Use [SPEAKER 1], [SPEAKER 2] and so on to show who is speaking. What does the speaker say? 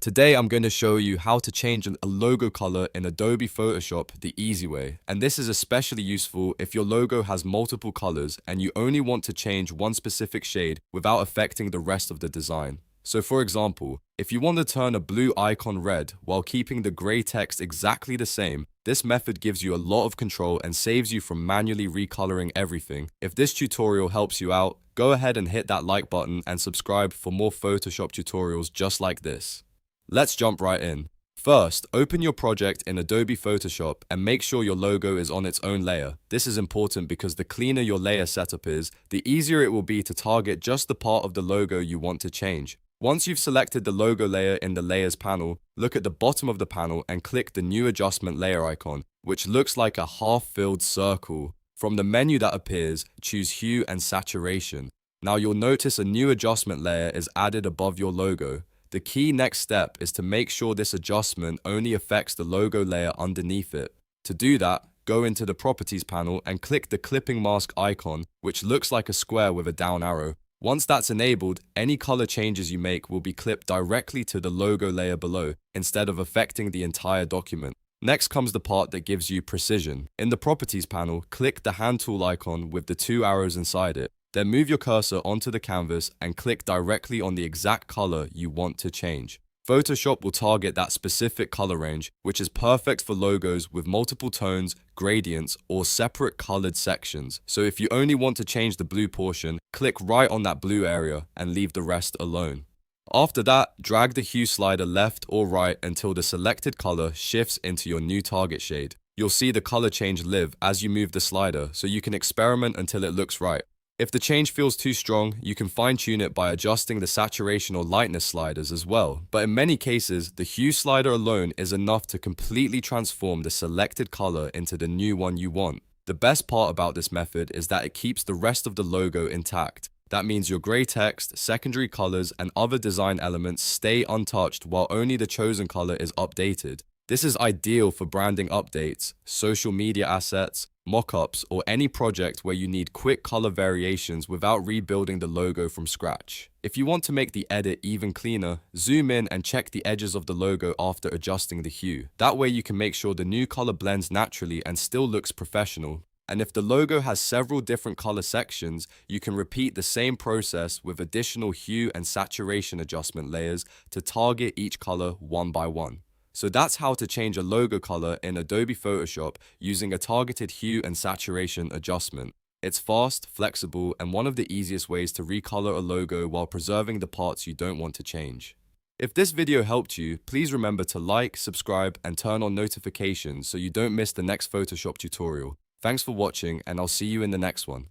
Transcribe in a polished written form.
[SPEAKER 1] Today I'm going to show you how to change a logo color in Adobe Photoshop the easy way. And this is especially useful if your logo has multiple colors and you only want to change one specific shade without affecting the rest of the design. So for example, if you want to turn a blue icon red while keeping the gray text exactly the same, this method gives you a lot of control and saves you from manually recoloring everything. If this tutorial helps you out, go ahead and hit that like button and subscribe for more Photoshop tutorials just like this. Let's jump right in. First, open your project in Adobe Photoshop and make sure your logo is on its own layer. This is important because the cleaner your layer setup is, the easier it will be to target just the part of the logo you want to change. Once you've selected the logo layer in the Layers panel, look at the bottom of the panel and click the New Adjustment layer icon, which looks like a half-filled circle. From the menu that appears, choose Hue and Saturation. Now you'll notice a new adjustment layer is added above your logo. The key next step is to make sure this adjustment only affects the logo layer underneath it. To do that, go into the Properties panel and click the Clipping Mask icon, which looks like a square with a down arrow. Once that's enabled, any color changes you make will be clipped directly to the logo layer below, instead of affecting the entire document. Next comes the part that gives you precision. In the Properties panel, click the hand tool icon with the two arrows inside it. Then move your cursor onto the canvas and click directly on the exact color you want to change. Photoshop will target that specific color range, which is perfect for logos with multiple tones, gradients, or separate colored sections. So if you only want to change the blue portion, click right on that blue area and leave the rest alone. After that, drag the hue slider left or right until the selected color shifts into your new target shade. You'll see the color change live as you move the slider, so you can experiment until it looks right. If the change feels too strong, you can fine-tune it by adjusting the saturation or lightness sliders as well. But in many cases, the hue slider alone is enough to completely transform the selected color into the new one you want. The best part about this method is that it keeps the rest of the logo intact. That means your gray text, secondary colors, and other design elements stay untouched while only the chosen color is updated. This is ideal for branding updates, social media assets, mockups, or any project where you need quick color variations without rebuilding the logo from scratch. If you want to make the edit even cleaner, zoom in and check the edges of the logo after adjusting the hue. That way you can make sure the new color blends naturally and still looks professional. And if the logo has several different color sections, you can repeat the same process with additional hue and saturation adjustment layers to target each color one by one. So that's how to change a logo color in Adobe Photoshop using a targeted hue and saturation adjustment. It's fast, flexible, and one of the easiest ways to recolor a logo while preserving the parts you don't want to change. If this video helped you, please remember to like, subscribe, and turn on notifications so you don't miss the next Photoshop tutorial. Thanks for watching, and I'll see you in the next one.